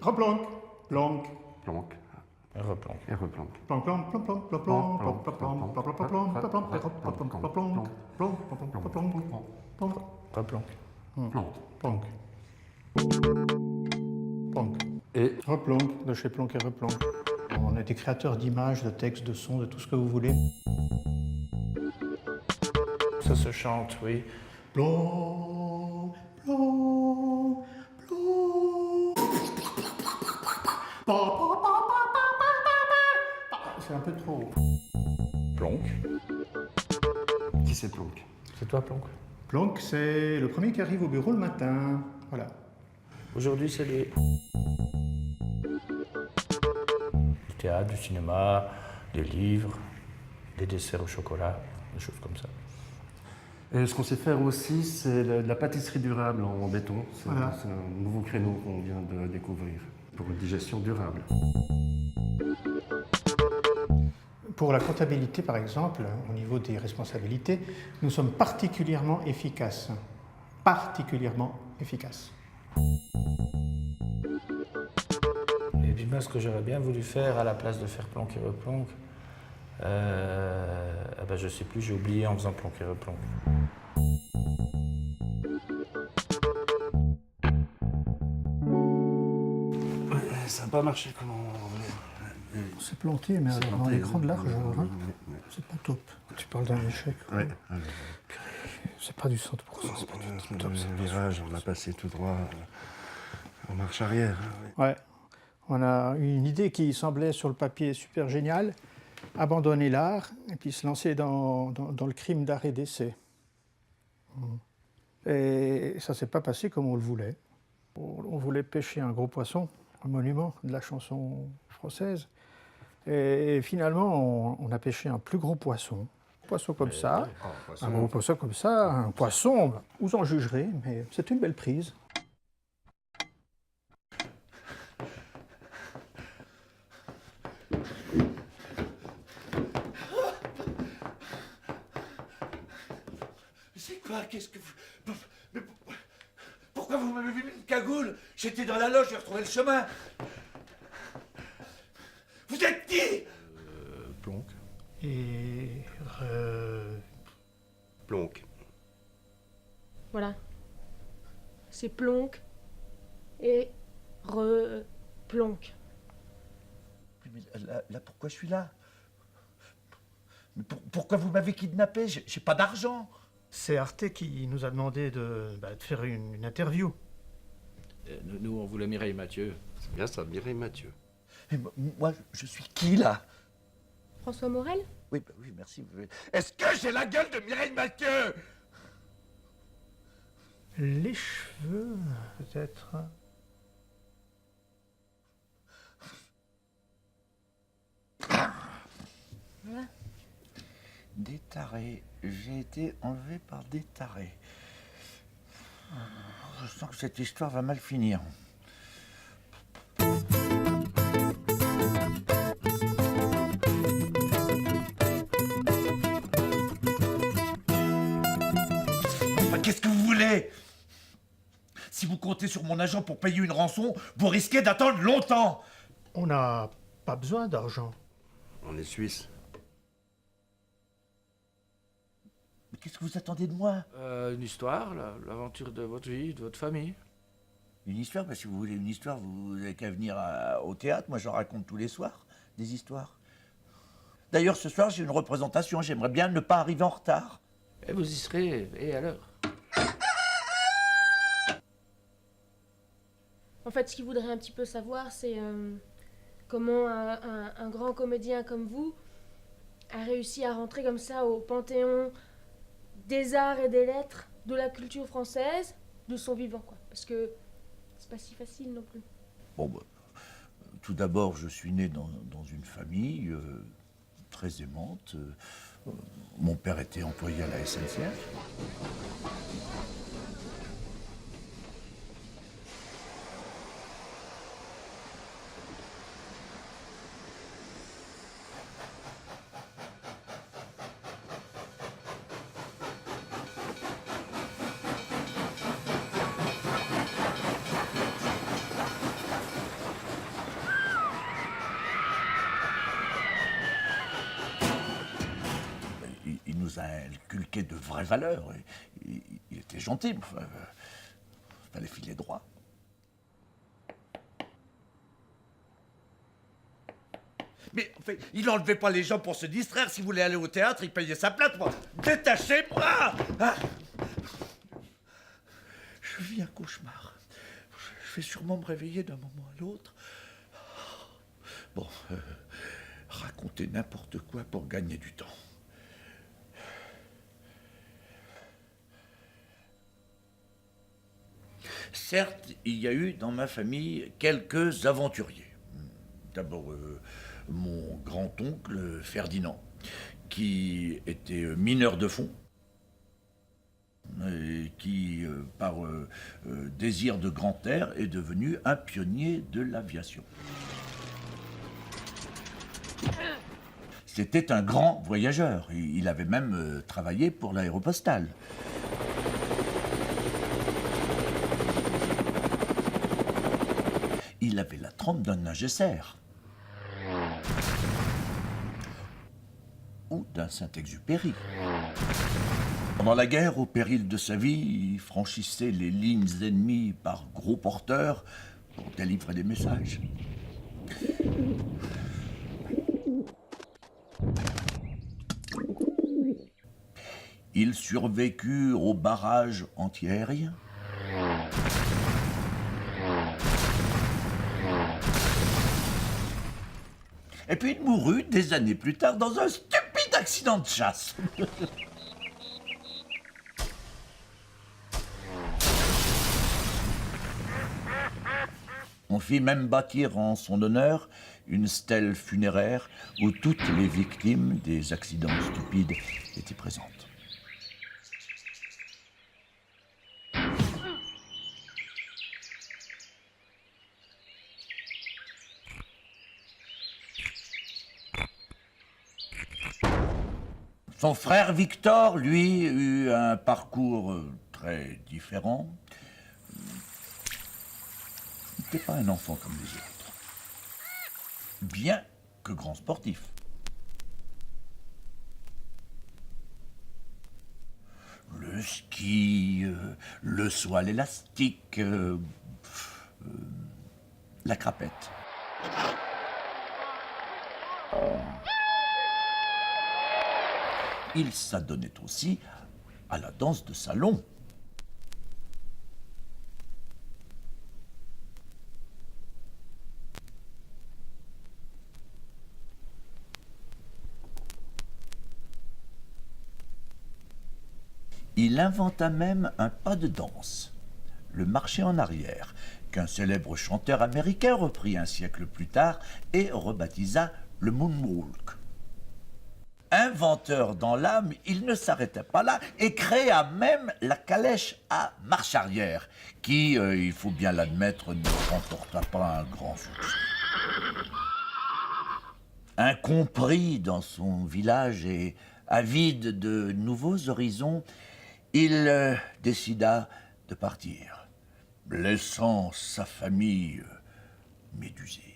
Replanque, planque. Planque. Et replanque. Et replanque. Planque, planque, planque, planque, planque, planque, planque, planque, planque, planque, planque, planque, Replanque. Planque. planque. Planque. Et Replanque, de chez Planque et Replanque. On est des créateurs d'images, de textes, de sons, de tout ce que vous voulez. Ça se chante, oui. Planque, planque, planque. C'est un peu trop. Planque. qui c'est Planque? C'est toi, Planque. Planque, c'est le premier qui arrive au bureau le matin. Voilà. Aujourd'hui, c'est du théâtre, du cinéma, des livres, des desserts au chocolat, des choses comme ça. Et ce qu'on sait faire aussi, c'est de la pâtisserie durable en béton. C'est Voilà. c'est un nouveau créneau qu'on vient de découvrir pour une digestion durable. Pour la comptabilité, par exemple, au niveau des responsabilités, nous sommes particulièrement efficaces. Particulièrement efficaces. Et puis moi, ce que j'aurais bien voulu faire à la place de faire Planque et Replanque, je sais plus, j'ai oublié en faisant Planque et Replanque. Ça n'a pas marché comme on voulait. On s'est planté, mais C'est dans planté, l'écran de largeur, hein. Ouais. C'est pas top. Tu parles d'un échec. Ouais. C'est pas du 100%, c'est pas du top. Le virage, on l'a passé tout droit en marche arrière. Ouais. On a eu une idée qui semblait sur le papier super géniale, abandonner l'art et puis se lancer dans le crime d'art et d'essai. Et ça s'est pas passé comme on le voulait. On voulait pêcher un gros poisson, un monument de la chanson française. Et finalement, on a pêché un plus gros poisson. Un poisson comme ça, un gros poisson comme ça, un poisson, vous en jugerez, mais c'est une belle prise. C'est quoi? Qu'est-ce que vous... Mais pourquoi vous m'avez vu une cagoule? J'étais dans la loge, j'ai retrouvé le chemin. Vous êtes qui? Planque. Et Planque. Voilà. C'est Plonque et Replonque. Mais là, pourquoi je suis là? Mais pourquoi vous m'avez kidnappé? J'ai pas d'argent. c'est Arte qui nous a demandé de faire une interview. Nous, on voulait Mireille Mathieu. C'est bien ça, Mireille Mathieu. Mais moi, je suis qui, là? François Morel? Oui, bah oui, merci. Est-ce que j'ai la gueule de Mireille Mathieu? Les cheveux, peut-être. Voilà. Des tarés. J'ai été enlevé par des tarés. Je sens que cette histoire va mal finir. Qu'est-ce que vous voulez? Si vous comptez sur mon agent pour payer une rançon, vous risquez d'attendre longtemps. On n'a pas besoin d'argent. On est suisse. Mais qu'est-ce que vous attendez de moi? Une histoire, l'aventure de votre vie, de votre famille. Une histoire? Bah, si vous voulez une histoire, vous n'avez qu'à venir au théâtre. Moi, j'en raconte tous les soirs, des histoires. D'ailleurs, ce soir, j'ai une représentation. J'aimerais bien ne pas arriver en retard. Et vous y serez, et à l'heure. En fait, ce qu'il voudrait un petit peu savoir, c'est comment un grand comédien comme vous a réussi à rentrer comme ça au panthéon des arts et des lettres, de la culture française, de son vivant, quoi. Parce que c'est pas si facile non plus. Bon, bah, tout d'abord, je suis né dans une famille très aimante. Mon père était employé à la SNCF. inculquait de vraies valeurs. Il était gentil, enfin, fallait filer droit. Mais enfin, il n'enlevait pas les gens pour se distraire. S'il voulait aller au théâtre, il payait sa place. Moi, détachez-moi! Ah, je vis un cauchemar. Je vais sûrement me réveiller d'un moment à l'autre. Bon, raconter n'importe quoi pour gagner du temps. Certes, il y a eu dans ma famille quelques aventuriers. D'abord, mon grand-oncle Ferdinand, qui était mineur de fond, et qui, par désir de grand air, est devenu un pionnier de l'aviation. C'était un grand voyageur. Il avait même travaillé pour l'Aéropostale. Il avait la trempe d'un Ingesser. Ou d'un Saint-Exupéry. Pendant la guerre, au péril de sa vie, il franchissait les lignes ennemies par gros porteurs pour délivrer des messages. Il survécut au barrage antiaérien. Et puis il mourut des années plus tard dans un stupide accident de chasse. On fit même bâtir en son honneur une stèle funéraire où toutes les victimes des accidents stupides étaient présentes. Son frère Victor, lui, eut un parcours très différent. Il n'était pas un enfant comme les autres, bien que grand sportif. Le ski, le saut à l'élastique, la crapette. Il s'adonnait aussi à la danse de salon. Il inventa même un pas de danse, le marché en arrière, qu'un célèbre chanteur américain reprit un siècle plus tard et rebaptisa le moonwalk. Inventeur dans l'âme, il ne s'arrêta pas là et créa même la calèche à marche arrière, qui, il faut bien l'admettre, ne remporta pas un grand succès. Incompris dans son village et avide de nouveaux horizons, il décida de partir, laissant sa famille médusée.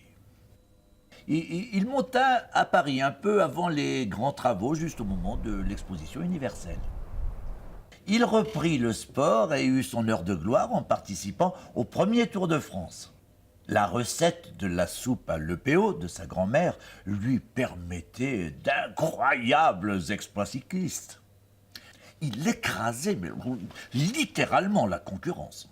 Il monta à Paris un peu avant les grands travaux, juste au moment de l'exposition universelle. Il reprit le sport et eut son heure de gloire en participant au premier Tour de France. La recette de la soupe à l'EPO de sa grand-mère lui permettait d'incroyables exploits cyclistes. Il écrasait mais, littéralement la concurrence.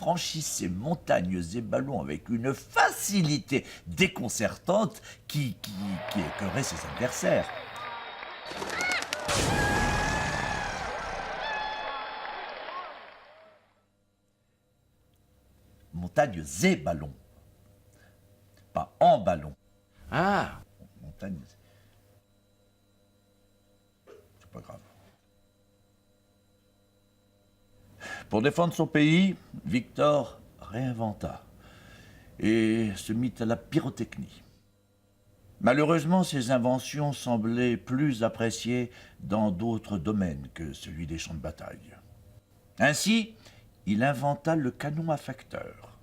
Il franchissait montagnes et ballons avec une facilité déconcertante qui écœurait ses adversaires. Montagnes et ballons, pas en ballon. Ah, Montagnes. C'est pas grave. Pour défendre son pays, Victor réinventa et se mit à la pyrotechnie. Malheureusement, ses inventions semblaient plus appréciées dans d'autres domaines que celui des champs de bataille. Ainsi, il inventa le canon à facteur.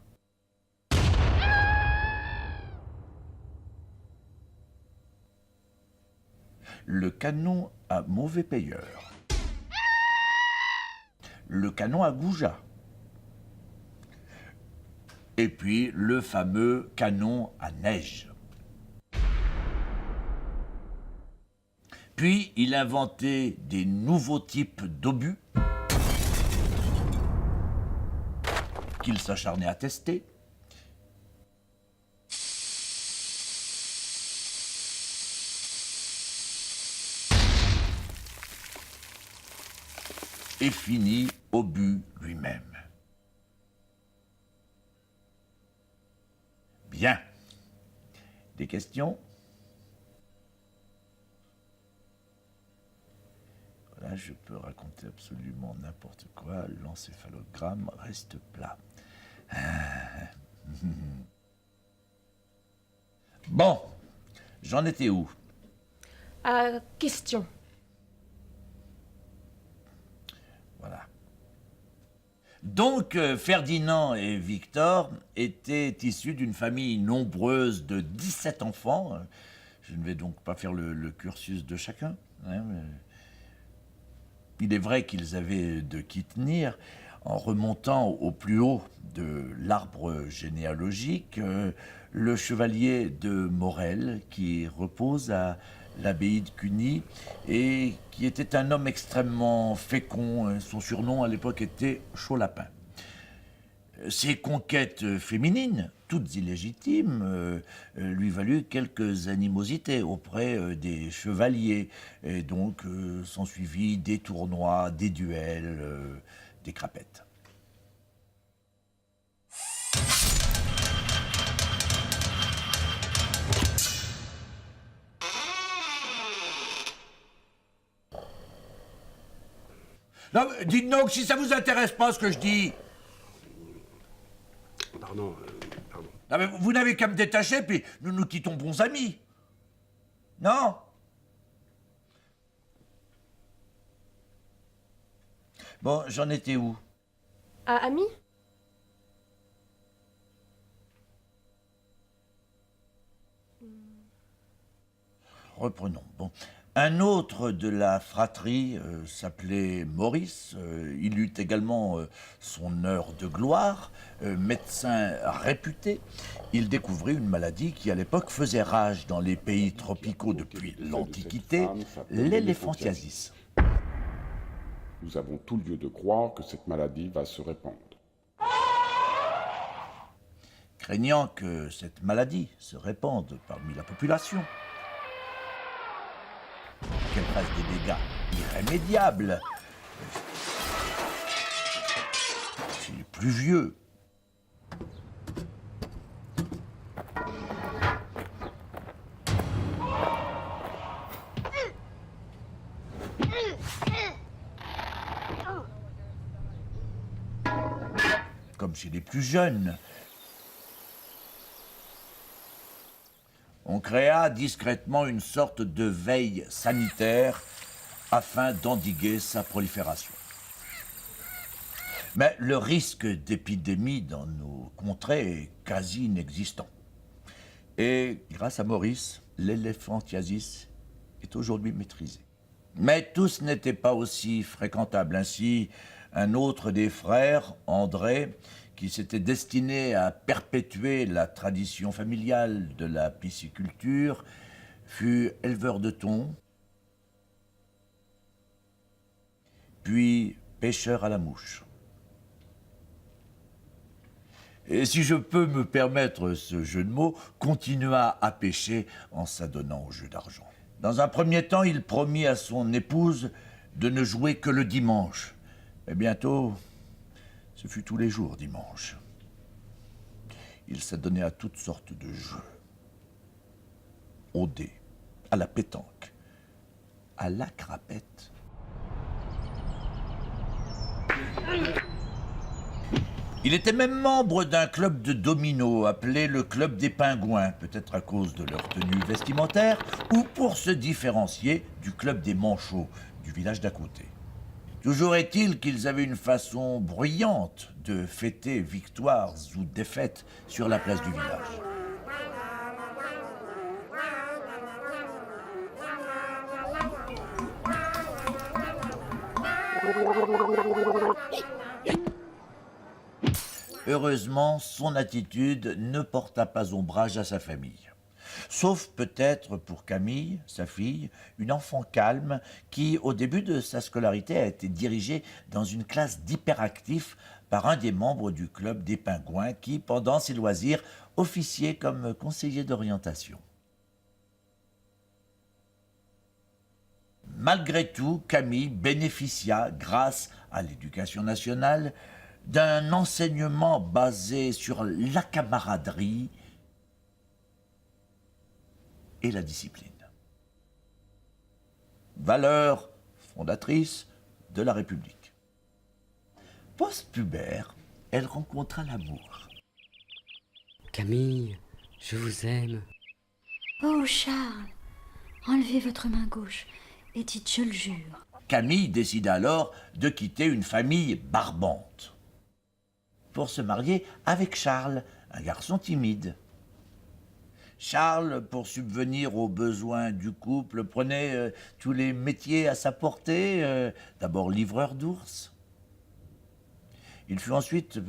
le canon à mauvais payeur, le canon à goujat, et puis le fameux canon à neige. Puis il inventait des nouveaux types d'obus qu'il s'acharnait à tester. Et finit obus lui-même. Bien. Des questions? Là, je peux raconter absolument n'importe quoi. L'encéphalogramme reste plat. Bon, j'en étais où? Question. Voilà. Donc, Ferdinand et Victor étaient issus d'une famille nombreuse de 17 enfants. Je ne vais donc pas faire le cursus de chacun, hein, mais... Il est vrai qu'ils avaient de qui tenir. En remontant au plus haut de l'arbre généalogique, le chevalier de Morel, qui repose à l'abbaye de Cluny, et qui était un homme extrêmement fécond. Son surnom à l'époque était Chaud-Lapin. Ses conquêtes féminines, toutes illégitimes, lui valut quelques animosités auprès des chevaliers. Et donc s'ensuivit des tournois, des duels, des crapettes. Non, dites donc si ça vous intéresse pas ce que je dis. Pardon. Non, mais vous n'avez qu'à me détacher, puis nous nous quittons bons amis. Non? Bon, j'en étais où? Ami? Reprenons. Bon. Un autre de la fratrie s'appelait Maurice. Il eut également son heure de gloire. Médecin réputé, il découvrit une maladie qui à l'époque faisait rage dans les pays tropicaux depuis l'Antiquité, l'éléphantiasis. Nous avons tout lieu de croire que cette maladie va se répandre. Craignant que cette maladie se répande parmi la population, qu'elle fasse des dégâts irrémédiables chez les plus vieux, comme chez les plus jeunes. On créa discrètement une sorte de veille sanitaire afin d'endiguer sa prolifération. Mais le risque d'épidémie dans nos contrées est quasi inexistant. Et grâce à Maurice, l'éléphantiasis est aujourd'hui maîtrisée. Mais tous n'étaient pas aussi fréquentables. Ainsi, un autre des frères, André, qui s'était destiné à perpétuer la tradition familiale de la pisciculture, fut éleveur de thon, puis pêcheur à la mouche. Et si je peux me permettre ce jeu de mots, continua à pêcher en s'adonnant au jeu d'argent. Dans un premier temps, il promit à son épouse de ne jouer que le dimanche. Mais bientôt, ce fut tous les jours dimanche. Il s'adonnait à toutes sortes de jeux. Au dé, à la pétanque, à la crapette. Il était même membre d'un club de domino appelé le Club des Pingouins, peut-être à cause de leur tenue vestimentaire, ou pour se différencier du Club des Manchots, du village d'à côté. Toujours est-il qu'ils avaient une façon bruyante de fêter victoires ou défaites sur la place du village. Heureusement, son attitude ne porta pas ombrage à sa famille. Sauf peut-être pour Camille, sa fille, une enfant calme qui, au début de sa scolarité, a été dirigée dans une classe d'hyperactifs par un des membres du club des Pingouins qui, pendant ses loisirs, officiait comme conseiller d'orientation. Malgré tout, Camille bénéficia, grâce à l'éducation nationale, d'un enseignement basé sur la camaraderie et la discipline. Valeurs fondatrices de la République. Post-pubère, elle rencontra l'amour. Camille, je vous aime. Oh, Charles, enlevez votre main gauche et dites « je le jure ». Camille décida alors de quitter une famille barbante pour se marier avec Charles, un garçon timide. Charles, pour subvenir aux besoins du couple, prenait tous les métiers à sa portée. D'abord livreur d'ours. Il fut ensuite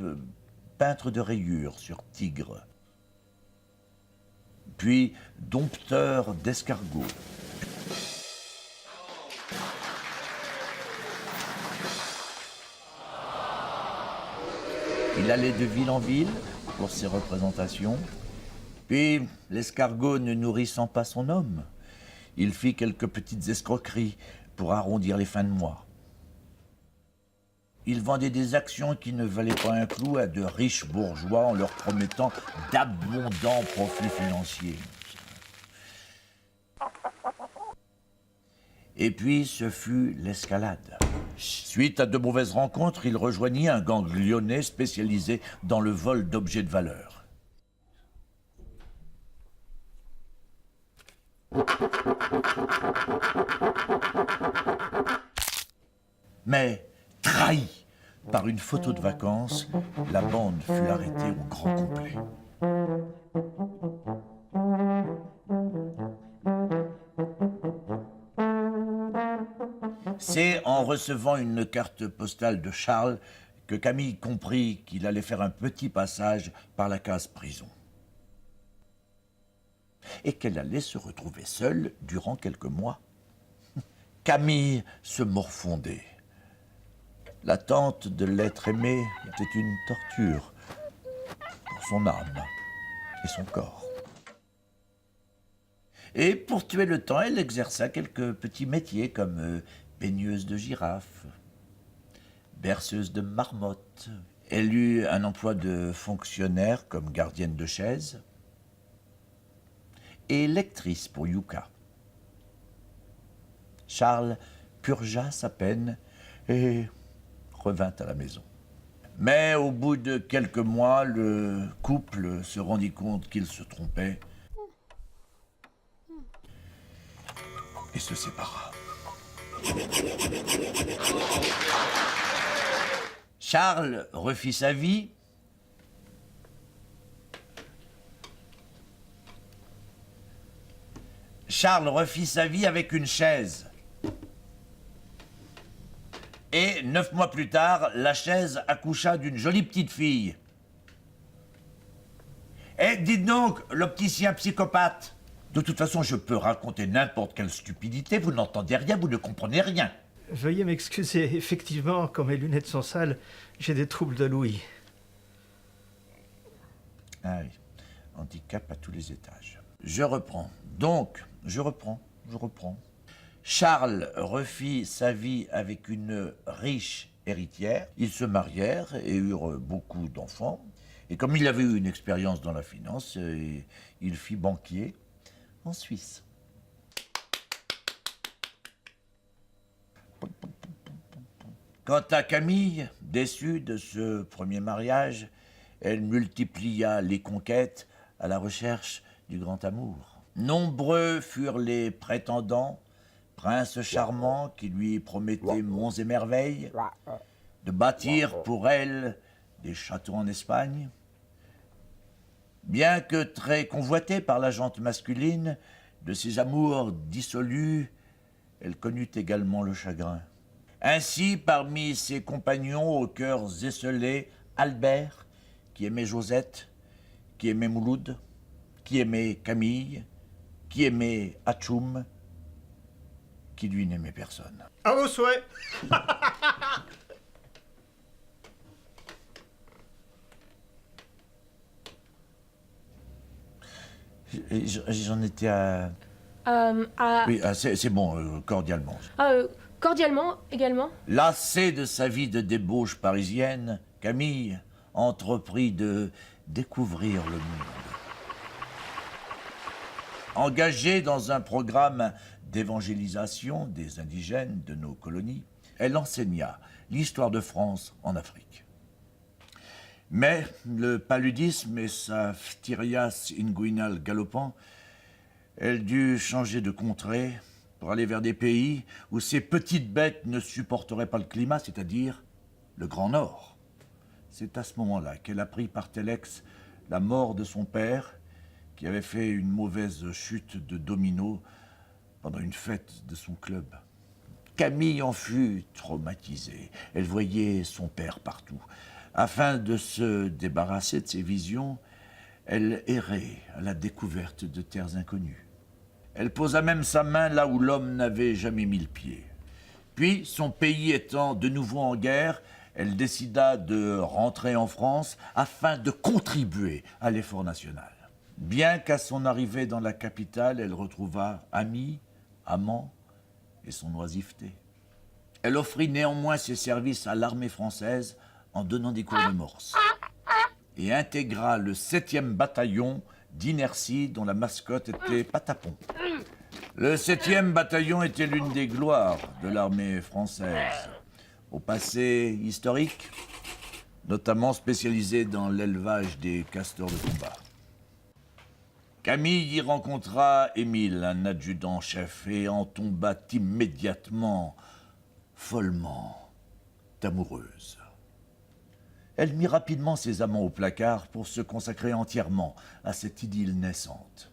peintre de rayures sur tigre. Puis dompteur d'escargots. Il allait de ville en ville pour ses représentations. Puis, l'escargot ne nourrissant pas son homme, il fit quelques petites escroqueries pour arrondir les fins de mois. Il vendait des actions qui ne valaient pas un clou à de riches bourgeois en leur promettant d'abondants profits financiers. Et puis, ce fut l'escalade. Suite à de mauvaises rencontres, il rejoignit un gang lyonnais spécialisé dans le vol d'objets de valeur. Mais, trahi par une photo de vacances, la bande fut arrêtée au grand complet. C'est en recevant une carte postale de Charles que Camille comprit qu'il allait faire un petit passage par la case prison. Et qu'elle allait se retrouver seule durant quelques mois. Camille se morfondait. L'attente de l'être aimé était une torture pour son âme et son corps. Et pour tuer le temps, elle exerça quelques petits métiers comme peigneuse de girafes, berceuse de marmottes. Elle eut un emploi de fonctionnaire comme gardienne de chaise et lectrice pour Yuka. Charles purgea sa peine et revint à la maison. Mais au bout de quelques mois, le couple se rendit compte qu'il se trompait et se sépara. Charles refit sa vie. Charles refit sa vie avec une chaise. Et 9 mois plus tard, la chaise accoucha d'une jolie petite fille. Eh, dites donc, l'opticien psychopathe, de toute façon, je peux raconter n'importe quelle stupidité, vous n'entendez rien, vous ne comprenez rien. Veuillez m'excuser, effectivement, quand mes lunettes sont sales, j'ai des troubles de l'ouïe. Ah oui, handicap à tous les étages. Je reprends. Donc, je reprends. Charles refit sa vie avec une riche héritière. Ils se marièrent et eurent beaucoup d'enfants. Et comme il avait eu une expérience dans la finance, il fit banquier en Suisse. Quant à Camille, déçue de ce premier mariage, elle multiplia les conquêtes à la recherche du grand amour. Nombreux furent les prétendants, princes charmants qui lui promettaient monts et merveilles, de bâtir pour elle des châteaux en Espagne. Bien que très convoitée par la gente masculine, de ses amours dissolus, elle connut également le chagrin. Ainsi, parmi ses compagnons aux cœurs esselés, Albert, qui aimait Josette, qui aimait Mouloud, qui aimait Camille, qui aimait Atchoum, qui lui n'aimait personne. À vos souhaits. J'en étais à... À- Oui, c'est bon, cordialement. cordialement également. Lassé de sa vie de débauche parisienne, Camille entreprit de découvrir le monde. Engagée dans un programme d'évangélisation des indigènes de nos colonies, elle enseigna l'histoire de France en Afrique. Mais le paludisme et sa phthirias inguinale galopant, elle dut changer de contrée pour aller vers des pays où ces petites bêtes ne supporteraient pas le climat, c'est-à-dire le Grand Nord. C'est à ce moment-là qu'elle apprit par téléx la mort de son père, qui avait fait une mauvaise chute de domino pendant une fête de son club. Camille en fut traumatisée. Elle voyait son père partout. Afin de se débarrasser de ses visions, elle errait à la découverte de terres inconnues. Elle posa même sa main là où l'homme n'avait jamais mis le pied. Puis, son pays étant de nouveau en guerre, elle décida de rentrer en France afin de contribuer à l'effort national. Bien qu'à son arrivée dans la capitale, elle retrouva amis, amants et son oisiveté. Elle offrit néanmoins ses services à l'armée française en donnant des cours de morse et intégra le 7e bataillon d'inertie dont la mascotte était Patapon. Le 7e bataillon était l'une des gloires de l'armée française, au passé historique, notamment spécialisé dans l'élevage des castors de combat. Camille y rencontra Émile, un adjudant-chef, et en tomba immédiatement, follement amoureuse. Elle mit rapidement ses amants au placard pour se consacrer entièrement à cette idylle naissante.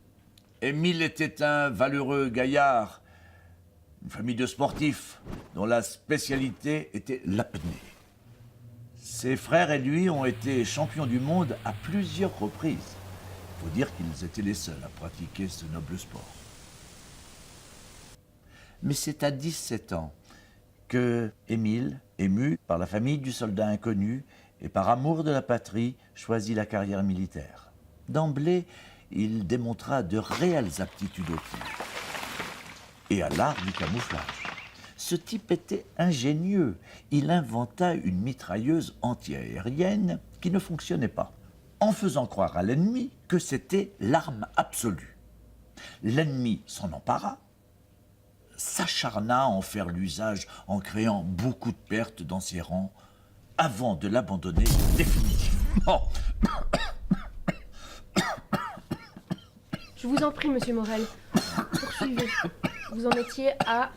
Émile était un valeureux gaillard, une famille de sportifs dont la spécialité était l'apnée. Ses frères et lui ont été champions du monde à plusieurs reprises. Il faut dire qu'ils étaient les seuls à pratiquer ce noble sport. Mais c'est à 17 ans que Émile, ému par la famille du soldat inconnu et par amour de la patrie, choisit la carrière militaire. D'emblée, il démontra de réelles aptitudes au tir et à l'art du camouflage. Ce type était ingénieux. Il inventa une mitrailleuse anti-aérienne qui ne fonctionnait pas, en faisant croire à l'ennemi que c'était l'arme absolue. L'ennemi s'en empara, s'acharna à en faire l'usage en créant beaucoup de pertes dans ses rangs, avant de l'abandonner définitivement. Je vous en prie, monsieur Morel. Poursuivez. Vous en étiez à...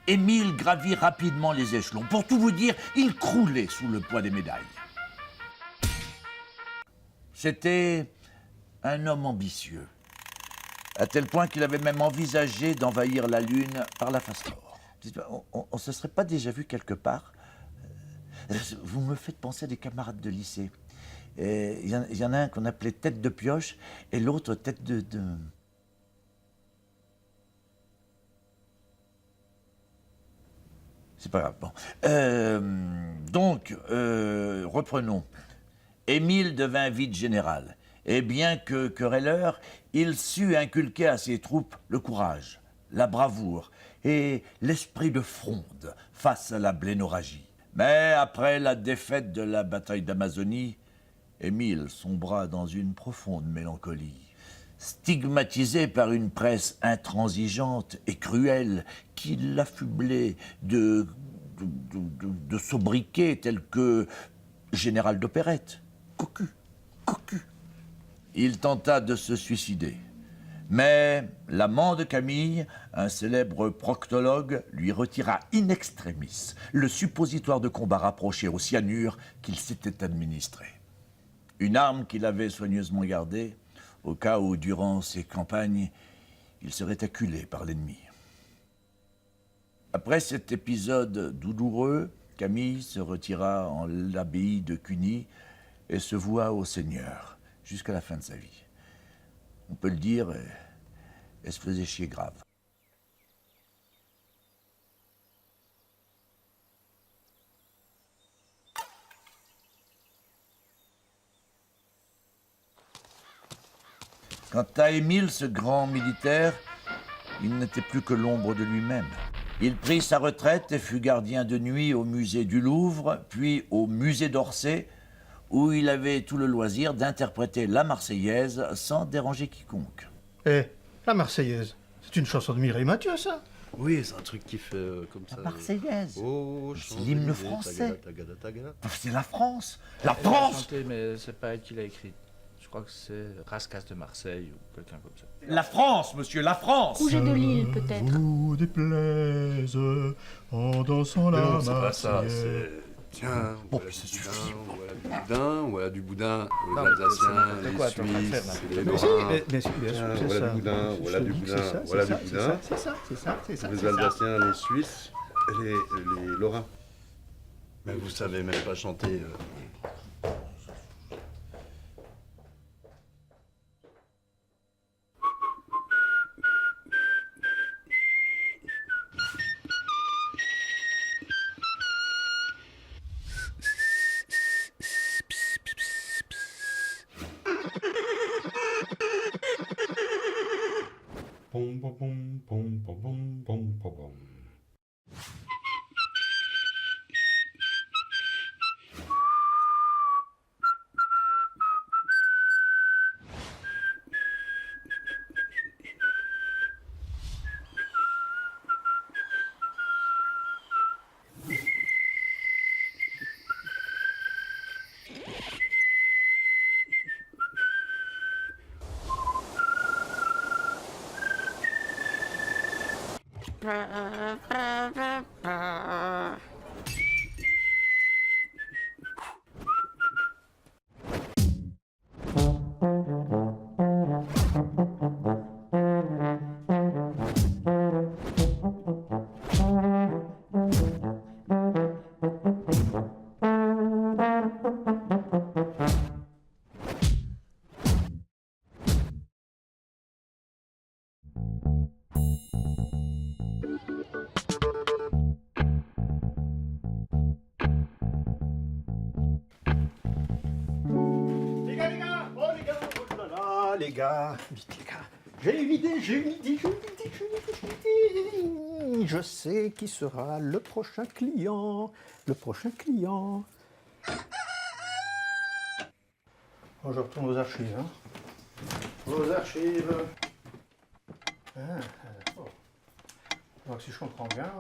Émile gravit rapidement les échelons. Pour tout vous dire, il croulait sous le poids des médailles. C'était un homme ambitieux, à tel point qu'il avait même envisagé d'envahir la Lune par la face nord. On ne se serait pas déjà vu quelque part? Vous me faites penser à des camarades de lycée. Il y en a un qu'on appelait tête de pioche et l'autre tête de... C'est pas grave. Bon. Reprenons. Émile devint vite général. Et bien que querelleur, il sut inculquer à ses troupes le courage, la bravoure et l'esprit de fronde face à la blénorragie. Mais après la défaite de la bataille d'Amazonie, Émile sombra dans une profonde mélancolie. Stigmatisé par une presse intransigeante et cruelle qui l'affublait de sobriquets tels que général d'opérette, cocu. Il tenta de se suicider. Mais l'amant de Camille, un célèbre proctologue, lui retira in extremis le suppositoire de combat rapproché au cyanure qu'il s'était administré. Une arme qu'il avait soigneusement gardée au cas où, durant ces campagnes, il serait acculé par l'ennemi. Après cet épisode douloureux, Camille se retira en l'abbaye de Cluny et se voua au Seigneur jusqu'à la fin de sa vie. On peut le dire, elle se faisait chier grave. Quant à Émile, ce grand militaire, il n'était plus que l'ombre de lui-même. Il prit sa retraite et fut gardien de nuit au musée du Louvre, puis au musée d'Orsay, où il avait tout le loisir d'interpréter la Marseillaise sans déranger quiconque. Eh, la Marseillaise, c'est une chanson de Mireille Mathieu, ça? Oui, c'est un truc qui fait comme ça. La Marseillaise, Oh, c'est l'hymne français. Tagada, tagada. C'est la France. La Elle a France. chanté, mais c'est pas elle qui l'a écrit. Je crois que c'est Rascasse de Marseille ou quelqu'un comme ça. La France, monsieur, la France. Rouget de Lille, peut-être. Vous déplaise en dansant la Non, c'est pas ça, Marseillaise. c'est... Tiens, Bon, voilà ça du suffit. boudin, voilà du boudin pour les Non, Alsaciens, c'est les quoi, t'es en train de faire, Suisses, là? les Mais si, Lorrains. bien sûr, Tiens, c'est voilà ça. du boudin, Je voilà te du dis que boudin, c'est ça, voilà c'est du ça, boudin. c'est ça, c'est ça, c'est ça, Les c'est ça. Alsaciens, les Suisses, les Lorrains. Mais vous savez même pas chanter. Pom, pom, pom, pom, pom, pom, pom, pom, pom. Les gars, vite les gars. J'ai une idée, j'ai une idée, j'ai une idée, j'ai une idée, j'ai une idée. Je sais qui sera le prochain client. Le prochain client. Bon, je retourne aux archives. Hein. Aux archives. Ah, d'accord. Donc si je comprends bien,